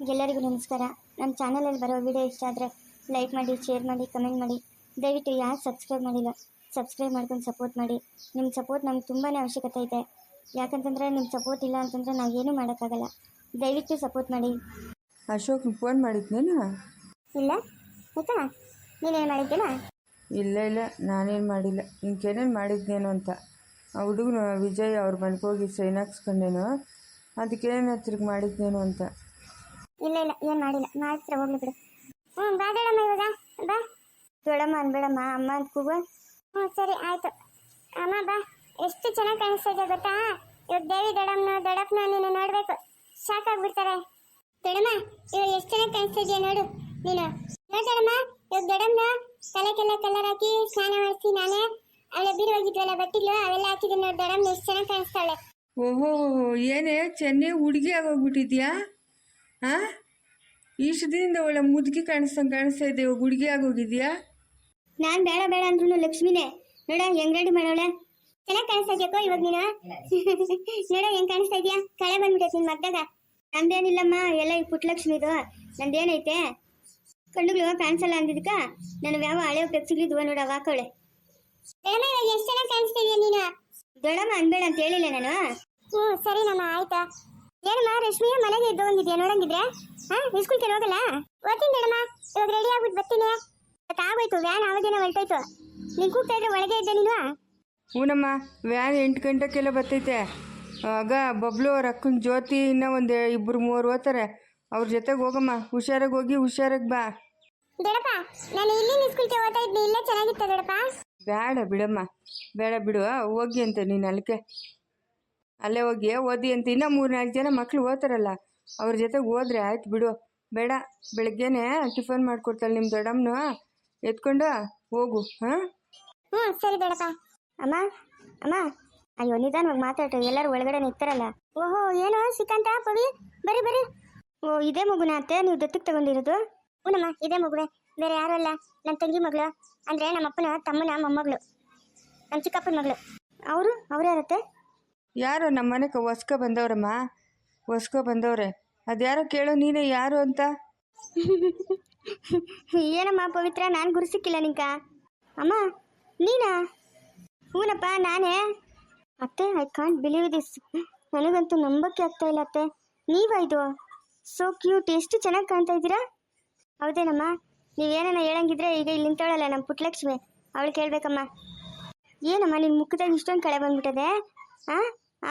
ಎಲ್ಲರಿಗೂ ನಮಸ್ಕಾರ. ನಮ್ಮ ಚಾನಲಲ್ಲಿ ಬರೋ ವಿಡಿಯೋ ಇಷ್ಟ ಆದರೆ ಲೈಕ್ ಮಾಡಿ, ಶೇರ್ ಮಾಡಿ, ಕಮೆಂಟ್ ಮಾಡಿ. ದಯವಿಟ್ಟು ಯಾರು ಸಬ್ಸ್ಕ್ರೈಬ್ ಮಾಡಿಲ್ಲ ಸಬ್ಸ್ಕ್ರೈಬ್ ಮಾಡ್ಕೊಂಡು ಸಪೋರ್ಟ್ ಮಾಡಿ. ನಿಮ್ಮ ಸಪೋರ್ಟ್ ನಮ್ಗೆ ತುಂಬಾ ಅವಶ್ಯಕತೆ ಇದೆ. ಯಾಕಂತಂದರೆ ನಿಮ್ಮ ಸಪೋರ್ಟ್ ಇಲ್ಲ ಅಂತಂದರೆ ನಾವು ಏನೂ ಮಾಡೋಕ್ಕಾಗಲ್ಲ. ದಯವಿಟ್ಟು ಸಪೋರ್ಟ್ ಮಾಡಿ. ಅಶೋಕ್ ಫೋನ್ ಮಾಡಿದ್ನೇನು? ಇಲ್ಲ ಆಯಿತಾ, ನೀನೇನು ಮಾಡಿದ್ದೇನಾ? ಇಲ್ಲ ನಾನೇನು ಮಾಡಿಲ್ಲ. ನಿನ್ಗೇನೇನು ಮಾಡಿದ್ನೇನು ಅಂತ ಆ ಹುಡುಗನು ವಿಜಯ್ ಅವ್ರ ಮನೆಗೆ ಹೋಗಿ ಸೈನ್ ಹಾಕ್ಸ್ಕೊಂಡೇನು, ಅದಕ್ಕೇನೇನು ತಿರ್ಗಿ ಮಾಡಿದ್ನೇನು ಅಂತ. ಇಲ್ಲ ಏನು ಮಾಡಿಲ್ಲ. ಮಾಡ್ತಾರೆ ಹೋಗ್ಲಿ ಬಿಡು. ಬಾ ದೊಡಮ್ಮ, ಇವಾಗ ಬಾ. ದೊಡಮ್ಮ ಅನ್ಬೇಡಮ್ಮ, ಅಮ್ಮ ಅಂತ ಕೂಗು. ಸರಿ ಆಯಿತು ಅಮ್ಮ ಬಾ. ಎಷ್ಟು ಚೆನ್ನಾಗಿ ಕಾಣಿಸ್ತಾ ಇದೆ ಗೊತ್ತಾ? ಇವಾಗ ದೇವಿ ದೊಡಪ್ಪನ ನೀನು ನೋಡಬೇಕು, ಶಾಕ್ ಆಗ್ಬಿಡ್ತಾರೆ. ದೊಡಮ್ಮ ಇವಾಗ ಎಷ್ಟು ಚೆನ್ನಾಗಿ ಕಾಣಿಸ್ತಾ ಇದೆಯಾ ನೋಡು ನೀನು. ನೋಡ್ದಮ್ಮ ಇವಾಗ ದೊಡಮ್ಮನ ತಲೆಗೆಲ್ಲ ಕಲರ್ ಹಾಕಿ ಸ್ನಾನ ಮಾಡಿಸಿ ನಾನೇ ಅವಳೆ ಬೀರು ಹೋಗಿದ್ವಲ್ಲ ಬಟ್ಟಿಲು ಅವೆಲ್ಲ ಹಾಕಿದ್ದೀನಿ ನೋಡಿ. ದೊಡಮ್ಮನ ಎಷ್ಟು ಚೆನ್ನಾಗಿ ಕಾಣಿಸ್ತಾಳೆ. ಓಹೋ, ಏನೇ ಚೆನ್ನೆ ಹುಡುಗಿ ಆಗೋಗ್ಬಿಟ್ಟಿದ್ಯಾ? ಹಾಂ, ಇಷ್ಟು ದಿನದಿಂದ ಒಳ್ಳೆ ಮುದುಕಿ ಕಾಣಿಸ್ತಾ ಇದೆ, ಇವಾಗ ಹುಡುಗಿ ಆಗೋಗಿದ್ಯಾ? ನಾನು ಬೇಡ ಬೇಡ ಅಂದ್ರೂ ಲಕ್ಷ್ಮಿನೇ ನೋಡ ಹೆಂಗ್ ರೆಡಿ ಮಾಡೋಳೆ. ಚೆನ್ನಾಗಿ ಕಾಣಿಸ್ತಾ ಇದೆಯಕ್ಕೋ ಇವಾಗ ನೀನು. ನೋಡ ಹೆಂಗ್ ಕಾಣಿಸ್ತಾ ಇದೆಯಾ? ಕಳೆ ಬಂದ್ಬಿಟ್ಟೈತೆ ನಿನ್ ಮಗ್ದಾಗ. ನಂದೇನಿಲ್ಲಮ್ಮ, ಎಲ್ಲ ಈ ಪುಟ್ಟಲಕ್ಷ್ಮಿದು. ನಂದೇನೈತೆ ಕಣ್ಣುಗಳು ಕಾಣಿಸಲ್ಲ ಅಂದಿದ್ಕ ನನಗೆ ಯಾವ ಹಳೆ ಪೆಕ್ಸಿಗಳಿದ್ವ ನೋಡ ಹಾಕೋಳೆ. ಎಷ್ಟು ಚೆನ್ನಾಗಿ ಕಾಣಿಸ್ತಾ ಇದೆಯಾ ನೀನು. ದೊಡಮ್ಮ ಅನ್ಬೇಡ ಅಂತ ಹೇಳಿಲ್ಲ ನಾನು. ಸರಿನಮ್ಮ ಆಯ್ತಾ. ಏನಮ್ಮ ರಶ್ಮಿಯ ಮನೆಗೆ ಇದ್ದು ಹೋಗಿದ್ಯಾ ನೋಡಂಗಿದ್ರೆ? ಸ್ಕೂಲ್ಗೆ ಹೋಗಲ್ಲ? ಓದ್ತೀನಿ ದೊಡಮ್ಮ, ಇವಾಗ ರೆಡಿ ಆಗ್ಬಿಟ್ಟು ಬರ್ತೀನಿ. ಆಗೋಯ್ತು, ವ್ಯಾನ್ ಆವಾಗೇನೋ ಹೊರಟೋಯ್ತು. ನೀನು ಕೂಗ್ತಾ ಇದ್ರೆ ಒಳಗೆ ಇದ್ದೆ ನೀನು. ಹೂನಮ್ಮ, ವ್ಯಾನ್ 8 ಗಂಟೆಗೆಲ್ಲ ಬರ್ತೈತೆ. ಆಗ ಬಬ್ಲು ಅವ್ರ ಅಕ್ಕನ ಜ್ಯೋತಿ ಇನ್ನೂ ಒಂದು 2-3 ಓದ್ತಾರೆ. ಅವ್ರ ಜೊತೆಗೆ ಹೋಗಮ್ಮ, ಹುಷಾರಾಗಿ ಹೋಗಿ ಹುಷಾರಾಗಿ ಬಾ. ದೊಡಪ್ಪ ನಾನು ಇಲ್ಲಿ ಸ್ಕೂಲ್ಗೆ ಓದ್ತಾ ಇದ್ದೆ, ಇಲ್ಲೇ ಚೆನ್ನಾಗಿತ್ತ ದೊಡಪ್ಪ. ಬೇಡ ಬಿಡಮ್ಮ, ಬೇಡ ಬಿಡು, ಹೋಗಿ ಅಂತ ನೀನು ಅಲ್ಲೇ ಹೋಗಿ ಓದಿ ಅಂತ. ಇನ್ನೂ 3-4 ಜನ ಮಕ್ಳು ಓದ್ತಾರಲ್ಲ, ಅವ್ರ ಜೊತೆಗೆ ಹೋದ್ರೆ ಆಯ್ತು ಬಿಡು. ಬೇಡ, ಬೆಳಗ್ಗೆನೆ ಟಿಫನ್ ಮಾಡ್ಕೊಡ್ತಾಳೆ ನಿಮ್ಮ ದೊಡ್ಡಮ್ಮನ, ಎತ್ಕೊಂಡು ಹೋಗು. ಹಾಂ ಸರಿ ದೊಡಪ್ಪ. ಅಮ್ಮ ಅಮ್ಮ, ಅಯ್ಯೋ ನಿಧಾನವಾಗಿ ಮಾತಾಡ್ರಿ, ಎಲ್ಲರೂ ಒಳಗಡೆ ನಿಂತಾರಲ್ಲ. ಓಹೋ ಏನೋ ಶ್ರೀಕಾಂತ, ಪವಿ ಬರೀ ಬರೀ. ಓ ಇದೇ ಮಗುನ ಅತ್ತೆ ನೀವು ದತ್ತಕ್ಕೆ ತಗೊಂಡಿರೋದು? ಹೂನಮ್ಮ ಇದೇ ಮಗುವೆ, ಬೇರೆ ಯಾರು ಅಲ್ಲ. ನನ್ನ ತಂಗಿ ಮಗಳು, ಅಂದರೆ ನಮ್ಮಪ್ಪನ ತಮ್ಮನ ಮೊಮ್ಮಗಳು, ನಮ್ಮ ಚಿಕ್ಕಪ್ಪನ ಮಗಳು. ಅವ್ರು ಯಾರತ್ತೆ? ಯಾರು ನಮ್ಮ ಮನೆಗೆ ಹೊಸ್ಕೊ ಬಂದವ್ರೆ. ಅದ್ಯಾರೋ ಕೇಳೋ ನೀನೇ ಯಾರು ಅಂತ. ಏನಮ್ಮ ಪವಿತ್ರ, ನಾನು ಗುರುಸಿಕ್ಕಿಲ್ಲ ನಿಂಕ. ಅಮ್ಮ ನೀನಾ? ಹೂನಪ್ಪ ನಾನೇ. ಅತ್ತೆ ಐ ಕಾಂಟ್ ಬಿಲೀವ್ ದಿಸ್. ನನಗಂತೂ ನಂಬಕ್ಕೆ ಆಗ್ತಾ ಇಲ್ಲ ಅತ್ತೆ. ನೀವಾ ಇದು? ಸೋ ಕ್ಯೂಟ್, ಎಷ್ಟು ಚೆನ್ನಾಗಿ ಕಾಣ್ತಾ ಇದ್ದೀರಾ. ಹೌದೇನಮ್ಮ? ನೀವೇನ ಹೇಳಂಗಿದ್ರೆ ಈಗ ಇಲ್ಲಿ ನಿಂತವಳಲ್ಲ ನಮ್ಮ ಪುಟ್ಟಲಕ್ಷ್ಮಿ, ಅವಳು ಕೇಳಬೇಕಮ್ಮ. ಏನಮ್ಮ ನಿನ್ನ ಮುಖದಾಗ ಇಷ್ಟೊಂದು ಕಳೆ ಬಂದ್ಬಿಟ್ಟದೆ?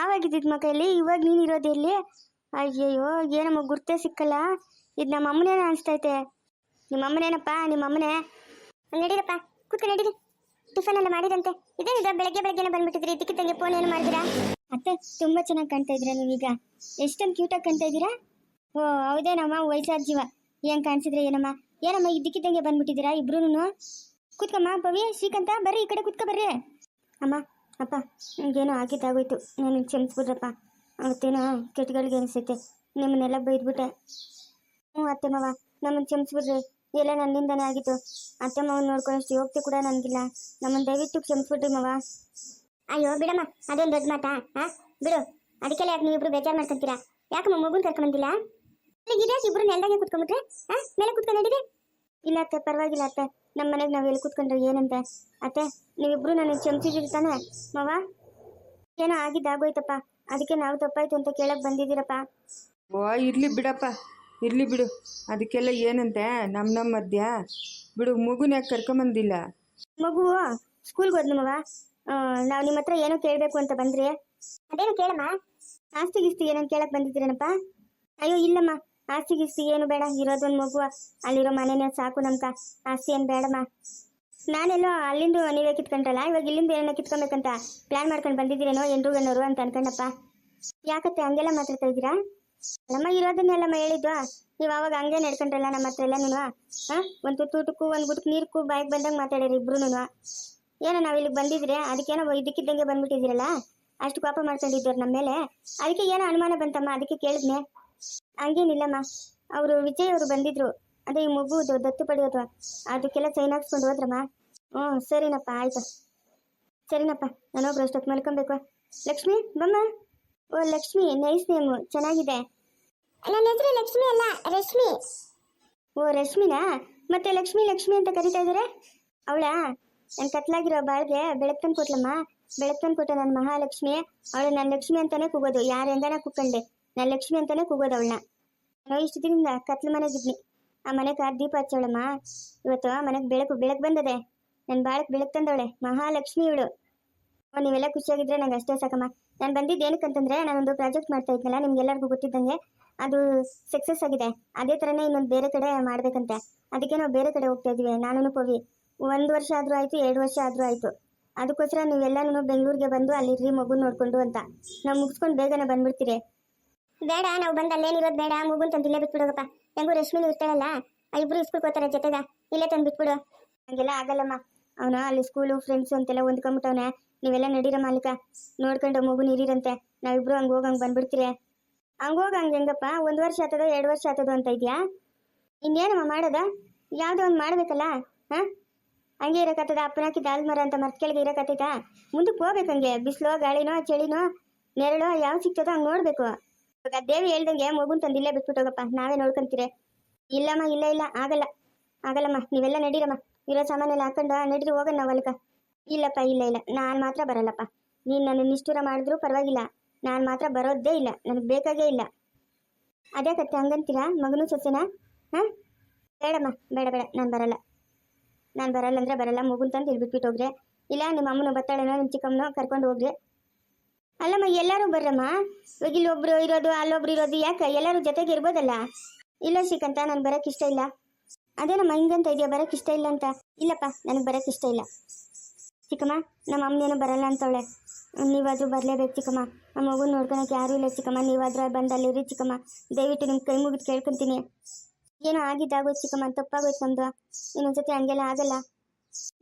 ಆವಾಗಿದ್ದಿದ್ದು ಮಕ್ಕಳಲ್ಲಿ ಇವಾಗ ನೀನು ಇರೋದು ಎಲ್ಲಿ? ಅಯ್ಯಯ್ಯೋ ಏನಮ್ಮ ಗುರ್ತೇ ಸಿಕ್ಕಲ್ಲ. ಇದು ನಮ್ಮ ಅಮ್ಮನೇನ ಅನಿಸ್ತೈತೆ. ನಿಮ್ಮ ಅಮ್ಮನೇನಪ್ಪ? ನಿಮ್ಮ ಅಮ್ಮನೇ. ನಡೀರಪ್ಪ ಕೂತ್ಕೊಂಡು ನಡೀರಿ, ಟಿಫನ್ ಎಲ್ಲ ಮಾಡಿದಂತೆ. ಇದೇನಿದೆ ಬೆಳಗ್ಗೆನೆ ಬಂದ್ಬಿಟ್ಟಿದ್ರಿ, ಇದಕ್ಕಿದ್ದಂಗೆ ಫೋನ್ ಏನು ಮಾಡಿದಿರಾ? ಅತ್ತೆ ತುಂಬ ಚೆನ್ನಾಗಿ ಕಾಣ್ತಾ ಇದ್ದೀರಾ ನೀವೀಗ, ಎಷ್ಟೊಂದು ಕ್ಯೂಟಾಗಿ ಕಾಣ್ತಾ ಇದ್ದೀರಾ. ಓ ಹೌದೇನಮ್ಮ, ವಯಸ್ಸಾದ ಜೀವ ಹೆಂಗೆ ಕಾಣಿಸಿದ್ರೆ ಏನಮ್ಮ ಇದಕ್ಕಿದ್ದಂಗೆ ಬಂದ್ಬಿಟ್ಟಿದ್ದೀರಾ ಇಬ್ರು? ಕೂತ್ಕಮ್ಮ ಪವಿ, ಶ್ರೀಕಾಂತ ಬರ್ರಿ ಈ ಕಡೆ ಕೂತ್ಕೊ ಬರ್ರಿ. ಅಮ್ಮ ಅಪ್ಪ ನನಗೇನೋ ಆಗಿದ್ದಾಗೋಯ್ತು, ನನಗೆ ಕ್ಷಮಿಸ್ಬಿಡ್ರಪ್ಪ. ಅವತ್ತೇನೋ ಕೆಟ್ಟಗಳಿಗೆ ಅನಿಸೈತೆ, ನಿಮ್ಮನ್ನೆಲ್ಲ ಬೈದ್ಬಿಟ್ಟೆ. ಅತ್ತೆ ಮಾವ ನಮ್ಮನ್ನು ಕ್ಷಮಿಸ್ಬಿಡ್ರಿ, ಎಲ್ಲ ನನ್ನಿಂದನೇ ಆಗಿತ್ತು. ಅತ್ತೆ ಮಾವನ ನೋಡ್ಕೊಳ್ಳೋಷ್ಟು ಯೋಗ್ಯತೆ ಕೂಡ ನನಗಿಲ್ಲ, ನಮ್ಮನ್ನು ದಯವಿಟ್ಟು ಕ್ಷಮಿಸ್ಬಿಡ್ರಿ ಮಾವ. ಅಯ್ಯೋ ಬಿಡಮ್ಮ, ಅದೇನು ದೊಡ್ಡ ಮಾತಾ? ಬಿಡು, ಅದಕ್ಕೆಲ್ಲ ಯಾಕೆ ನೀವಿಬ್ರು ಬೇಜಾರು ಮಾಡ್ಕೊಂತೀರಾ? ಯಾಕಮ್ಮ ಮಗುನ ಕರ್ಕೊಂಬಂದಿಲ್ಲ? ಇದ್ಯಾಕೆ ಇಬ್ರು ನೆಲದಾಗೆ ಕೂತ್ಕೊಂಡ್ಬಿಟ್ರೆ? ಮೇಲೆ ಕೂತ್ಕೊಂಡು ನಡೀರಿ. ಇಲ್ಲ ಅತ್ತೆ ಪರವಾಗಿಲ್ಲ ಅತ್ತೆ, ನಮ್ಮ ಮನೆಗೆ ನಾವು ಎಲ್ಲಿ ಕೂತ್ಕೊಂಡ್ರೆ ಏನಂತೆ? ಅತ್ತೆ ನೀವಿಬ್ರು ನನಗೆ ಕ್ಷಮಿಸಿದ್ದೀರಿ ತಾನೆ ಮಾವ? ಏನೋ ಆಗಿದ್ದಾಗೋಯ್ತಪ್ಪ, ಅದಕ್ಕೆ ನಾವು ತಪ್ಪಾಯ್ತು ಅಂತ ಕೇಳಕ್ಕೆ ಬಂದಿದ್ದೀರಪ್ಪ. ಓ ಇರಲಿ ಬಿಡಪ್ಪ, ಇರಲಿ ಬಿಡು, ಅದಕ್ಕೆಲ್ಲ ಏನಂತೆ ನಮ್ಮ ಮಧ್ಯ ಬಿಡು. ಮಗುನ ಯಾಕೆ ಕರ್ಕೊಂಬಂದಿಲ್ಲ? ಮಗು ಸ್ಕೂಲ್ಗೆ ಹೋದ್ನು ಮವ. ನಾವು ನಿಮ್ಮ ಹತ್ರ ಏನೋ ಕೇಳಬೇಕು ಅಂತ ಬಂದ್ರಿ. ಅದೇನು ಕೇಳಮ್ಮ? ಆಸ್ತಿ ಗಿಸ್ತಿ ಏನೋ ಕೇಳಕ್ಕೆ ಬಂದಿದ್ದೀರೇನಪ್ಪ? ಅಯ್ಯೋ ಇಲ್ಲಮ್ಮ, ಆಸ್ತಿ ಗಿಸ್ತಿ ಏನು ಬೇಡ, ಇರೋದೊಂದು ಮಗು, ಅಲ್ಲಿರೋ ಮನೆನೇ ಸಾಕು ನಮ್ಕ, ಆಸ್ತಿ ಏನು ಬೇಡಮ್ಮ. ನಾನೆಲ್ಲೋ ಅಲ್ಲಿಂದ ನೀವೇ ಕಿತ್ಕೊಂಡ್ರಲ್ಲ, ಇವಾಗ ಇಲ್ಲಿಂದ ಏನೋ ಕಿತ್ಕೊಬೇಕಂತ ಪ್ಲಾನ್ ಮಾಡ್ಕೊಂಡು ಬಂದಿದ್ದೀರೇನೋ ಎಂಡ್ರುಗಣ್ಣವರು ಅಂತ ಅನ್ಕೊಂಡಪ್ಪ. ಯಾಕತ್ತೆ ಹಂಗೆಲ್ಲ ಮಾತಾಡ್ತಾ ಇದ್ದೀರಾ? ನಮ್ಮ ಇರೋದನ್ನೆಲ್ಲಮ್ಮ ಹೇಳಿದ್ವಾ, ನೀವು ಅವಾಗ ಹಂಗೆ ನಡ್ಕೊಂಡ್ರಲ್ಲ ನಮ್ಮ ಹತ್ರ ಎಲ್ಲ. ನೀನು ಒಂದು ತೂಟಕ್ಕೂ ಒಂದು ಗುಟಕ್ಕೆ ನೀರಕ್ಕೂ ಬಾಯಿಗೆ ಬಂದಂಗೆ ಮಾತಾಡ್ಯಾರ ಇಬ್ರು. ಏನೋ ನಾವು ಇಲ್ಲಿಗೆ ಬಂದಿದ್ರೆ ಅದಕ್ಕೇನೋ ಇದಕ್ಕಿದ್ದಂಗೆ ಬಂದ್ಬಿಟ್ಟಿದ್ದೀರಲ್ಲ, ಅಷ್ಟು ಕೋಪ ಮಾಡ್ಕೊಂಡಿದ್ದವ್ರು ನಮ್ಮ ಮೇಲೆ, ಅದಕ್ಕೆ ಏನೋ ಅನುಮಾನ ಬಂತಮ್ಮ, ಅದಕ್ಕೆ ಕೇಳಿದ್ನೆ. ಹಂಗೇನಿಲ್ಲಮ್ಮ, ಅವರು ವಿಜಯ್ ಅವರು ಬಂದಿದ್ರು, ಅದೇ ಈ ಮಗುದು ದತ್ತು ಪಡೆಯೋದು, ಅದಕ್ಕೆಲ್ಲ ಸೈನ್ ಹಾಕ್ಸ್ಕೊಂಡು ಹೋದ್ರಮ್ಮ. ಸರಿನಪ್ಪ ಆಯ್ತು. ಸರಿನಪ್ಪ, ನಾನೊಬ್ರು ಅಷ್ಟೊತ್ತು ಮಲ್ಕೊಬೇಕು. ಲಕ್ಷ್ಮಿ ಬಮ್ಮ. ಓ ಲಕ್ಷ್ಮಿ, ನೈಸ್ ನೇಮು, ಚೆನ್ನಾಗಿದೆ. ನನ್ನ ಹೆಸರು ಲಕ್ಷ್ಮಿ ಅಲ್ಲ, ರಶ್ಮಿ. ಓ ರಶ್ಮಿನಾ? ಮತ್ತೆ ಲಕ್ಷ್ಮಿ ಲಕ್ಷ್ಮಿ ಅಂತ ಕರಿತಾ ಇದ್ದಾರೆ. ಅವಳಾ? ನನ್ನ ಕತ್ಲಾಗಿರೋ ಬಾಳ್ಗೆ ಬೆಳಕು ತಂದು ಕೊಟ್ಲಮ್ಮ. ಬೆಳಕು ತಂದು ಕೊಟ್ಟ ನನ್ನ ಮಹಾಲಕ್ಷ್ಮಿ. ಅವಳು ನನ್ನ ಲಕ್ಷ್ಮಿ ಅಂತಾನೆ ಕೂಗೋದು. ಯಾರೆಂದಾನ ಕೂಕೊಂಡೆ ನನ್ನ ಲಕ್ಷ್ಮಿ ಅಂತಾನೆ ಕೂಗೋದು ಅವಳನ್ನ. ನಾವು ಇಷ್ಟು ದಿನದಿಂದ ಕತ್ಲು ಮನೆಗಿದ್ನಿ. ಆ ಮನೆಗೆ ದೀಪ ಹಚ್ಚವಳಮ್ಮ. ಇವತ್ತು ಆ ಮನೆಗೆ ಬೆಳಕು ಬಂದದೆ. ನನ್ನ ಬಾಳಕ್ಕೆ ಬೆಳಕು ತಂದವಳೆ ಮಹಾಲಕ್ಷ್ಮಿ ಇವಳು. ನೀವೆಲ್ಲ ಖುಷಿಯಾಗಿದ್ರೆ ನಂಗೆ ಅಷ್ಟೇ ಸಾಕಮ್ಮ. ನಾನು ಬಂದಿದ್ದು ಏನಕ್ಕಂತಂದ್ರೆ, ನಾನೊಂದು ಪ್ರಾಜೆಕ್ಟ್ ಮಾಡ್ತಾ ಇದ್ನಲ್ಲ, ನಿಮ್ಗೆಲ್ಲರಿಗೂ ಗೊತ್ತಿದ್ದಂಗೆ ಅದು ಸಕ್ಸಸ್ ಆಗಿದೆ. ಅದೇ ಥರನೇ ಇನ್ನೊಂದು ಬೇರೆ ಕಡೆ ಮಾಡಬೇಕಂತೆ. ಅದಕ್ಕೆ ನಾವು ಬೇರೆ ಕಡೆ ಹೋಗ್ತಾ ಇದೀವಿ, ನಾನು ಪವಿ. 1 ವರ್ಷ ಆದರೂ ಆಯಿತು, 2 ವರ್ಷ ಆದರೂ ಆಯಿತು. ಅದಕ್ಕೋಸ್ಕರ ನೀವೆಲ್ಲನೂ ಬೆಂಗಳೂರಿಗೆ ಬಂದು ಅಲ್ಲಿರ್ರಿ ಮಗು ನೋಡ್ಕೊಂಡು ಅಂತ. ನಾವು ಮುಗಿಸ್ಕೊಂಡು ಬೇಗನೆ ಬಂದ್ಬಿಡ್ತೀರಿ. ಬೇಡ, ನಾವು ಬಂದು ಅಲ್ಲೇನಿರೋದು ಬೇಡ, ಮಗುನ್ ತಂದು ಇಲ್ಲೇ ಬಿಟ್ಬಿಡೋಗಪ್ಪ. ಹೆಂಗೂ ರಶ್ಮಿನೂ ಇರ್ತಾಳಲ್ಲ, ಇಬ್ರು ಇಸ್ಕೊಳ್ಕೋತಾರೆ ಜೊತೆಗ, ಇಲ್ಲೇ ತಂದು ಬಿಟ್ಬಿಡು. ಹಂಗೆಲ್ಲ ಆಗಲ್ಲಮ್ಮ. ಅವನು ಅಲ್ಲಿ ಸ್ಕೂಲು ಫ್ರೆಂಡ್ಸು ಅಂತೆಲ್ಲ ಹೊಂದ್ಕೊಂಬಿಟ್ಟವನೆ. ನೀವೆಲ್ಲ ನಡೀರ ಮಾಲೀಕ, ನೋಡ್ಕೊಂಡು ಮಗುನ ಇರೀರಂತೆ. ನಾವಿಬ್ರು ಹಂಗೆ ಹೋಗಂಗೆ ಬಂದ್ಬಿಡ್ತೀರಿ. ಹಂಗೆ ಹೋಗಂಗೆ ಹೆಂಗಪ್ಪ? 1 ವರ್ಷ ಆತದೋ 2 ವರ್ಷ ಆತದೋ ಅಂತ ಇದೆಯಾ? ಇನ್ನೇನಮ್ಮ ಮಾಡೋದ? ಯಾವುದೋ ಒಂದು ಮಾಡಬೇಕಲ್ಲ. ಹಾಂ, ಹಂಗೆ ಇರೋಕತ್ತದ? ಅಪ್ಪನಾಕಿದ್ದ ಆಲ್ಮರ ಅಂತ ಮರ್ತ್ ಕೆಳಗೆ ಇರೋಕತ್ತೈತಾ? ಮುಂದಕ್ಕೆ ಹೋಗ್ಬೇಕು. ಹಂಗೆ ಬಿಸಿಲೋ ಗಾಳಿನೋ ಚಳಿನೋ ನೆರಳೋ ಯಾವ ಸಿಗ್ತದೋ ಹಂಗೆ ನೋಡ್ಬೇಕು. ಇವಾಗ ದೇವಿ ಹೇಳ್ದಂಗೆ ಮಗುನ್ ತಂದು ಇಲ್ಲೇ ಬಿಟ್ಬಿಟ್ಟೋಗಪ್ಪ, ನಾವೇ ನೋಡ್ಕೊಂತೀರಿ. ಇಲ್ಲಮ್ಮ, ಇಲ್ಲ ಆಗಲ್ಲಮ್ಮ. ನೀವೆಲ್ಲ ನಡೀರಮ್ಮ, ಇರೋ ಸಾಮಾನೆಲ್ಲ ಹಾಕೊಂಡು ನಡೀರಿ, ಹೋಗೋಣ ನಾವು ಅಲ್ಕ. ಇಲ್ಲಪ್ಪ, ಇಲ್ಲ ನಾನು ಮಾತ್ರ ಬರಲ್ಲಪ್ಪ. ನೀನು ನನ್ನ ನಿಷ್ಠೂರ ಮಾಡಿದ್ರು ಪರವಾಗಿಲ್ಲ, ನಾನು ಮಾತ್ರ ಬರೋದೇ ಇಲ್ಲ. ನನಗೆ ಬೇಕಾಗೇ ಇಲ್ಲ. ಅದೇ ಕತ್ತೆ ಹಂಗಂತೀರಾ? ಮಗನೂ ಸೊಸೆನಾ? ಹಾಂ, ಬೇಡಮ್ಮ, ಬೇಡ, ನಾನು ಬರಲ್ಲ ಅಂದರೆ ಬರಲ್ಲ. ಮಗುನ್ ತಂದು ಇಲ್ಲಿ ಬಿಟ್ಬಿಟ್ಟು ಹೋಗ್ರಿ. ಇಲ್ಲ ನಿಮ್ಮ ಅಮ್ಮನ ಬತ್ತಾಳನೋ ನಿಮ್ಮ ಚಿಕ್ಕಮ್ಮನೋ ಕರ್ಕೊಂಡು ಹೋಗ್ರಿ. ಅಲ್ಲಮ್ಮ, ಎಲ್ಲರೂ ಬರ್ರಮ್ಮ. ಇವಾಗ ಇಲ್ಲೊಬ್ರು ಇರೋದು ಅಲ್ಲೊಬ್ರು ಇರೋದು ಯಾಕೆ? ಎಲ್ಲರೂ ಜೊತೆಗೆ ಇರ್ಬೋದಲ್ಲ. ಇಲ್ಲ ಶ್ರೀಕಂತ, ನಾನು ಬರೋಕ್ಕೆ ಇಷ್ಟ ಇಲ್ಲ. ಅದೇನಮ್ಮ ಹಿಂಗಂತ ಇದೆಯಾ, ಬರೋಕ್ಕೆ ಇಷ್ಟ ಇಲ್ಲ ಅಂತ? ಇಲ್ಲಪ್ಪ, ನನಗೆ ಬರೋಕ್ಕೆ ಇಷ್ಟ ಇಲ್ಲ. ಚಿಕ್ಕಮ್ಮ, ನಮ್ಮ ಅಮ್ಮನೇನೋ ಬರಲ್ಲ ಅಂತವಳೆ. ನೀವಾದರೂ ಬರಲೇಬೇಕು ಚಿಕ್ಕಮ್ಮ. ಆ ಮಗುನ ನೋಡ್ಕೊಳಕ್ಕೆ ಯಾರೂ ಇಲ್ಲ ಚಿಕ್ಕಮ್ಮ. ನೀವಾದ್ರೂ ಬಂದಲ್ಲಿರಿ ಚಿಕ್ಕಮ್ಮ. ದಯವಿಟ್ಟು ನಿಮ್ಮ ಕೈ ಮುಗಿದು ಕೇಳ್ಕೊತೀನಿ. ಏನೋ ಆಗಿದ್ದಾಗೋಯ್ತು ಚಿಕ್ಕಮ್ಮ, ತಪ್ಪಾಗೋಯ್ತು ನಮ್ಮದು. ಇನ್ನೊಂದ್ಸತಿ ಹಂಗೆಲ್ಲ ಆಗಲ್ಲ.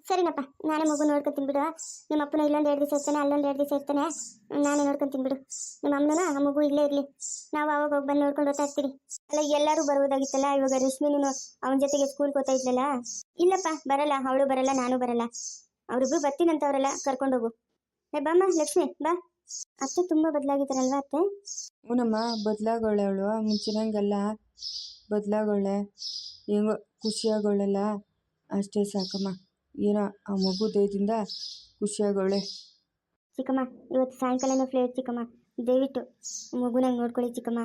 ಸರಿನಪ್ಪ, ನಾನೇ ಮಗು ನೋಡ್ಕೊತೀನಿ ಬಿಡು. ನಿಮ್ಮ ಅಪ್ಪನ ಇಲ್ಲೊಂದು 2 ದಿವಸ ಇರ್ತಾನೆ, ಅಲ್ಲೊಂದು 2 ದಿವಸ ಇರ್ತಾನೆ. ನಾನೇ ನೋಡ್ಕೊತೀನಿ ಬಿಡು. ನಿಮ್ಮ ಅಮ್ಮನ ಆ ಮಗು ಇಲ್ಲೇ ಇರಲಿ, ನಾವು ಅವಾಗ ಹೋಗಿ ಬಂದು ನೋಡ್ಕೊಂಡು ಹೋಗ್ತಾ ಇರ್ತೀರಿ. ಅಲ್ಲ, ಎಲ್ಲರೂ ಬರೋದಾಗಿತ್ತಲ್ಲ. ಇವಾಗ ರಶ್ಮಿನೂ ಅವನ ಜೊತೆಗೆ ಸ್ಕೂಲ್ಗೆ ಹೋಗ್ತಾ ಇದ್ಲಲ್ಲ. ಇಲ್ಲಪ್ಪ, ಬರಲ್ಲ. ಅವಳು ಬರಲ್ಲ, ನಾನು ಬರಲ್ಲ. ಅವರಿಬ್ರು ಬರ್ತೀನಂತವ್ರಲ್ಲ, ಕರ್ಕೊಂಡೋಗು. ಬಾಮ್ಮ ಲಕ್ಷ್ಮಿ, ಬಾ. ಅತ್ತೆ ತುಂಬ ಬದಲಾಗಿದ್ದಾರಲ್ವಾ ಅತ್ತೆ? ಹ್ಞೂನಮ್ಮ, ಬದಲಾಗೋಳೆ ಅವಳು. ಮುಂಚಿನಂಗಲ್ಲ, ಬದಲಾಗೋಳೆ. ಹೆಂಗೋ ಖುಷಿಯಾಗೋಳಲ್ಲ, ಅಷ್ಟೇ ಸಾಕಮ್ಮ. ಏನೋ ಆ ಮಗು ದಯದಿಂದ ಖುಷಿಯಾಗೋಳೆ. ಚಿಕ್ಕಮ್ಮ, ಇವತ್ತು ಸಾಯಂಕಾಲನೇ ಫ್ಲೇಟ್ ಚಿಕ್ಕಮ್ಮ. ದಯವಿಟ್ಟು ಮಗುನಂಗೆ ನೋಡ್ಕೊಳ್ಳಿ ಚಿಕ್ಕಮ್ಮ.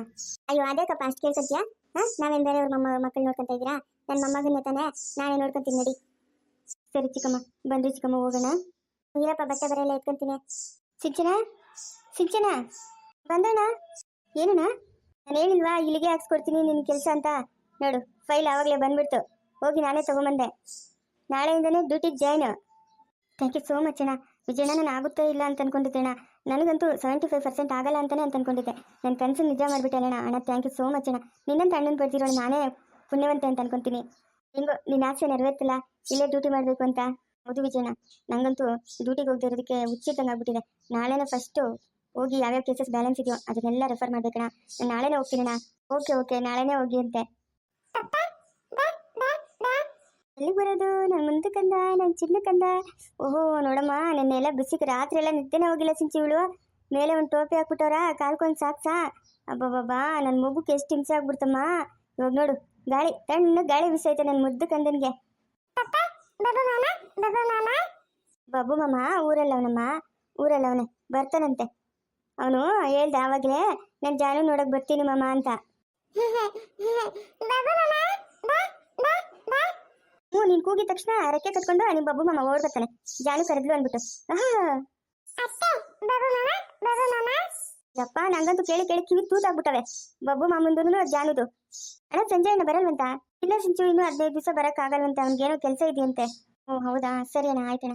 ಅಯ್ಯೋ ಅದೇಕಪ್ಪ ಅಷ್ಟು ಕೇಳ್ಕೊತೀಯಾ? ಹಾಂ, ನಾವೇನು ಬೇರೆ ಅವ್ರ ಮಕ್ಕಳು ನೋಡ್ಕೊತಾ ಇದ್ದೀರಾ? ನನ್ನ ಮೊಮ್ಮಗನ್ನೇ ತಾನೇ, ನಾನೇ ನೋಡ್ಕೊತೀನಿ ನಡಿ. ಸರಿ ಚಿಕ್ಕಮ್ಮ, ಬಂದ್ರಿ ಚಿಕ್ಕಮ್ಮ, ಹೋಗೋಣ. ಇರಪ್ಪ, ಬಟ್ಟೆ ಬರೆಲ್ಲ ಎತ್ಕೊಂತೀನಿ. ಸಿಂಚನ ಬಂದಣ್ಣ. ಏನಣ್ಣ? ನಾನು ಹೇಳಿಲ್ವಾ ಇಲ್ಲಿಗೆ ಹಾಕ್ಸ್ಕೊಡ್ತೀನಿ ನಿನ್ನ ಕೆಲಸ ಅಂತ? ನೋಡು, ಫೈಲ್ ಆವಾಗಲೇ ಬಂದ್ಬಿಡ್ತು. ಹೋಗಿ ನಾನೇ ತೊಗೊಂಬಂದೆ. ನಾಳೆಯಿಂದನೇ ಡ್ಯೂಟಿಗೆ ಜಾಯ್ನು. ಥ್ಯಾಂಕ್ ಯು ಸೋ ಮಚ್ ಅಣ್ಣ. ವಿಜಯಣ್ಣ, ನಾನು ಆಗುತ್ತೋ ಇಲ್ಲ ಅಂತ ಅನ್ಕೊಂಡಿದ್ದೆ ಅಣ್ಣ. ನನಗಂತೂ 75% ಆಗಲ್ಲ ಅಂತಲೇ ಅಂತ ಅನ್ಕೊಂಡಿದ್ದೆ. ನನ್ನ ಕನಸು ನಿಜ ಮಾಡಿಬಿಟ್ಟೆ ಅಣ್ಣ. ಥ್ಯಾಂಕ್ ಯು ಸೋ ಮಚ್ ಅಣ್ಣ. ನಿನ್ನಂತ ಅಣ್ಣನ ಪಡ್ತಿರೋಳು ನಾನೇ ಪುಣ್ಯವಂತೆ ಅಂತ ಅನ್ಕೊತೀನಿ. ಹೆಂಗೋ ನಿನ್ನ ಆಸೆ ನೆರವೇರ್ತಿಲ್ಲ, ಇಲ್ಲೇ ಡ್ಯೂಟಿ ಮಾಡಬೇಕು ಅಂತ. ಹೌದು ವಿಜಯಣ್ಣ, ನಂಗಂತೂ ಡ್ಯೂಟಿಗೆ ಹೋಗದೆ ಇರೋದಕ್ಕೆ ಹುಚ್ಚಿಟ್ಟಂಗೆ ಆಗ್ಬಿಟ್ಟಿದೆ. ನಾಳೆನೇ ಫಸ್ಟು ಹೋಗಿ ಯಾವ್ಯಾವ ಕೇಸಸ್ ಬ್ಯಾಲೆನ್ಸ್ ಇದೆಯೋ ಅದನ್ನೆಲ್ಲ ರೆಫರ್ ಮಾಡ್ಬೇಕಣ್ಣ. ನಾನು ನಾಳೆನೇ ಹೋಗ್ತೀನಣ್ಣ. ಓಕೆ, ನಾಳೆನೇ ಹೋಗಿ ಅಂತೆ. ಎಲ್ಲಿಗೆ ಬರೋದು? ನನ್ನ ಮುಂದೆ ಕಂದ, ನನ್ನ ಚಿನ್ನ ಕಂದ. ಓಹೋ ನೋಡಮ್ಮ, ನೆನ್ನೆಲ್ಲ ಬಿಸಿಗೆ ರಾತ್ರಿ ಎಲ್ಲ ನಿದ್ದೆನೇ ಹೋಗಿಲ್ಲ ಸಿಂಚಿ. ಇವಳು ಮೇಲೆ ಒಂದು ಟೋಪಿ ಹಾಕ್ಬಿಟ್ಟವ್ರ, ಕಾಲ್ಕೊಂಡು ಸಾಕ್ಸಾ. ಅಬ್ಬಬ್ಬಾ, ನನ್ನ ಮಗುಕ್ಕೆ ಎಷ್ಟು ಹಿಂಸೆ ಆಗ್ಬಿಡ್ತಮ್ಮ. ಇವಾಗ ನೋಡು, ಗಾಳಿ ತಣ್ಣಗೆ ಗಾಳಿ ಬಿಸೈತೆ ನನ್ನ ಮುದ್ದು ಕಂದನಿಗೆ. ಬಾಬು ಮಾಮ ಊರಲ್ಲವನೇ ಬರ್ತಾನಂತೆ. ಅವನು ಹೇಳ್ದ ಆವಾಗಲೇ, ನಾನು ಜಾನು ನೋಡಕ್ ಬರ್ತೀನಿ ಮಾಮ ಅಂತ. ಹ್ಞೂ, ನೀನು ಕೂಗಿದ ತಕ್ಷಣ ರೆಕ್ಕೆ ಕಟ್ಕೊಂಡು ನಿಮ್ಮ ಬಾಬು ಮಾಮ ಓಡ್ ಬರ್ತಾನೆ. ಜಾನು ಕರೆದ್ಲು ಅಂದ್ಬಿಟ್ಟು. ಯಪ್ಪ, ನಂಗಂತೂ ಕೇಳಿ ಕಿವಿ ತೂತಾಗ್ಬಿಟ್ಟವೆ. ಬಾಬು ಮಾಮಂದೂ ಜಾನುದು. ಅಣ್ಣ, ಸಂಜೆ ಅಣ್ಣ ಬರಲ್ವಂತ? ಇಲ್ಲ ಸಿಂಚು, ಇನ್ನೂ 15 ದಿವಸ ಬರೋಕ್ಕಾಗಲ್ವಂತೆ. ಅವ್ನಿಗೇನೋ ಕೆಲಸ ಇದೆಯಂತೆ. ಓ ಹೌದಾ, ಸರಿ ಅಣ್ಣ, ಆಯ್ತಣ್ಣ.